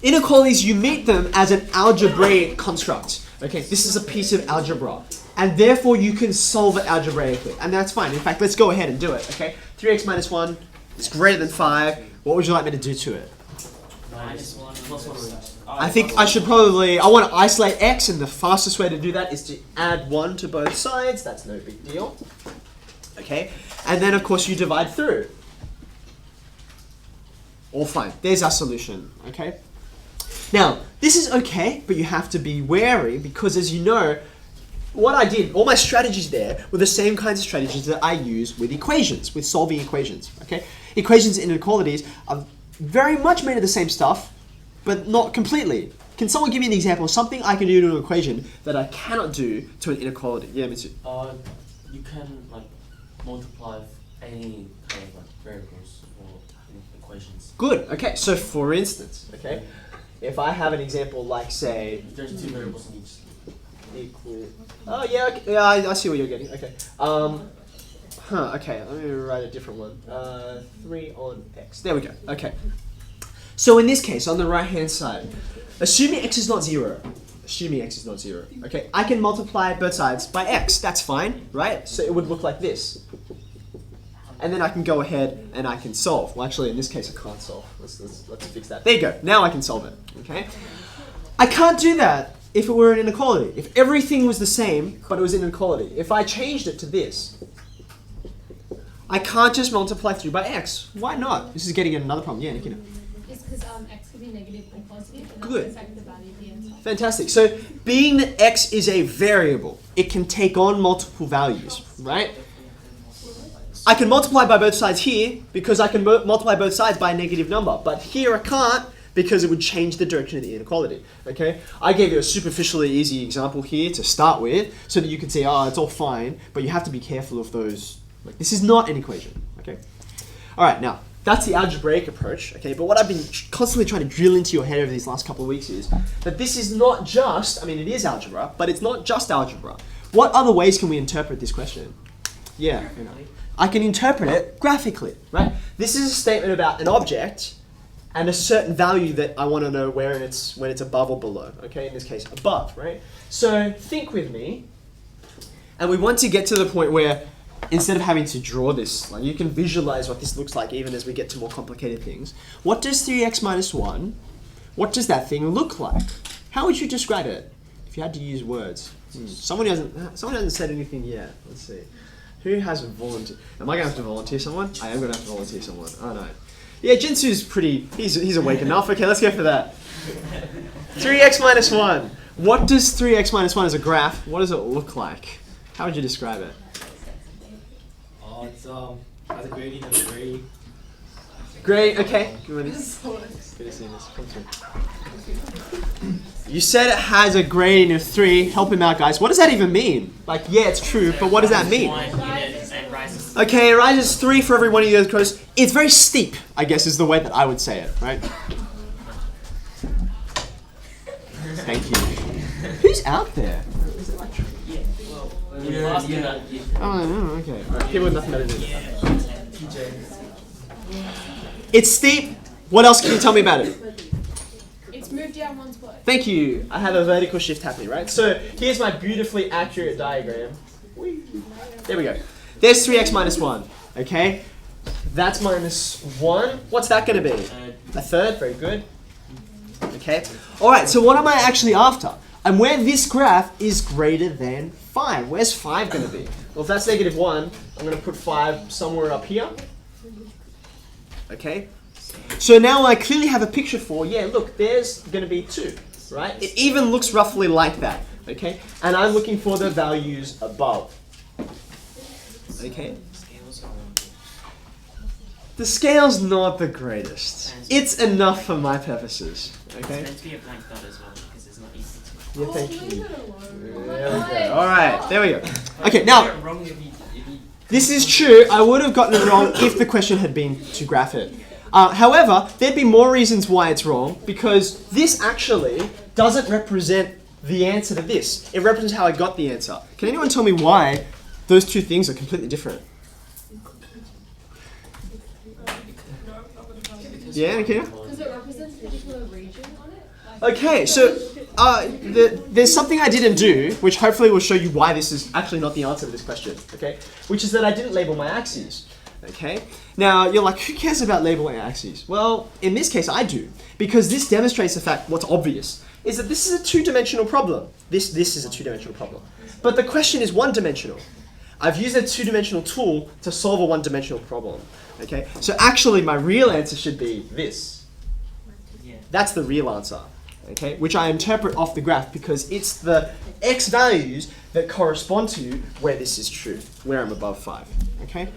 Inequalities, you meet them as an algebraic construct. Okay, this is a piece of algebra. And therefore you can solve it algebraically. And that's fine. In fact, let's go ahead and do it. Okay, 3x minus 1 is greater than 5. What would you like me to do to it? Minus 1 plus 1. I think I should probably, I want to isolate x, and the fastest way to do that is to add 1 to both sides. That's no big deal. Okay, and then of course you divide through. All fine. There's our solution. Okay. Now, this is okay, but you have to be wary because, as you know, what I did, all my strategies there were the same kinds of strategies that I use with equations, with solving equations. Okay, equations and inequalities are very much made of the same stuff, but not completely. Can someone give me an example of something I can do to an equation that I cannot do to an inequality? Yeah, Mitsu. You can like multiply any kind of like variables or equations. Good. Okay. So, for instance, okay, if I have an example like, say, There's 2 variables in each. equal. Oh yeah. Okay, yeah, I see what you're getting. Okay. Okay. Let me write a different one. 3 on x. There we go. Okay. So in this case, on the right-hand side, assuming x is not 0, okay, I can multiply both sides by x. That's fine, right? So it would look like this. And then I can go ahead and I can solve. Well, actually, in this case, I can't solve. Let's fix that. There you go. Now I can solve it, okay? I can't do that if it were an inequality. If everything was the same, but it was an inequality. If I changed it to this, I can't just multiply through by x. Why not? This is getting at another problem. Yeah, Nikita. It's because x could be negative or positive, and Good. that's affect the value of the answer. Fantastic. So being that x is a variable, it can take on multiple values, right? I can multiply by both sides here because I can multiply both sides by a negative number. But here I can't because it would change the direction of the inequality. Okay? I gave you a superficially easy example here to start with so that you can see, oh, it's all fine. But you have to be careful of those. Like, this is not an equation. Okay? All right, now, that's the algebraic approach. Okay? But what I've been constantly trying to drill into your head over these last couple of weeks is that this is not just, I mean, it is algebra, but it's not just algebra. What other ways can we interpret this question? Yeah. You know. I can interpret it graphically, right? This is a statement about an object and a certain value that I want to know when it's above or below, okay? In this case, above, right? So think with me, and we want to get to the point where instead of having to draw this, like you can visualize what this looks like even as we get to more complicated things. What does 3x minus 1, what does that thing look like? How would you describe it if you had to use words? Someone hasn't said anything yet. Let's see. Who has volunteered? Am I going to have to volunteer someone? I am going to have to volunteer someone. Oh no. Yeah, Jinsu's pretty, he's awake enough. Okay, let's go for that. 3x minus 1. What does 3x minus 1 as a graph, what does it look like? How would you describe it? It's has a gradient of grade. Great, okay. Good to see this. Come through. You said it has a gradient of 3. Help him out, guys. What does that even mean? Like, yeah, it's true, but what does that mean? Okay, it rises 3 for every one of you goes close. It's very steep, I guess, is the way that I would say it, right? Thank you. Who's out there? Is it like... Oh, no, okay. Right, people with nothing better to do. It's steep. What else can you tell me about it? It's moved down one spot. Thank you. I have a vertical shift happening, right? So here's my beautifully accurate diagram. There we go. There's 3x minus 1, okay? That's minus 1. What's that going to be? A third. Very good. Okay. All right, so what am I actually after? And where this graph is greater than 5. Where's 5 going to be? Well, if that's negative 1, I'm going to put 5 somewhere up here. Okay. So now I clearly have a picture for, yeah, look, there's going to be 2, right? It even looks roughly like that, okay? And I'm looking for the values above. Okay. The scale's not the greatest. It's enough for my purposes. Okay. It's meant to be a blank dot as well because it's not easy to. Yeah, thank you. There we go. All right, there we go. Okay, now this is true. I would have gotten it wrong if the question had been to graph it. However, there'd be more reasons why it's wrong because this actually doesn't represent the answer to this. It represents how I got the answer. Can anyone tell me why those two things are completely different? Yeah, Nikita? Because it represents the difference into a region on it? Like, Okay, so there's something I didn't do, which hopefully will show you why this is actually not the answer to this question, okay? Which is that I didn't label my axes, okay? Now, you're like, who cares about labeling axes? Well, in this case, I do, because this demonstrates the fact, what's obvious, is that this is a two-dimensional problem. This is a two-dimensional problem. But the question is one-dimensional. I've used a two-dimensional tool to solve a one-dimensional problem, okay? So actually, my real answer should be this. Yeah. That's the real answer, okay? Which I interpret off the graph because it's the x values that correspond to where this is true, where I'm above 5, okay?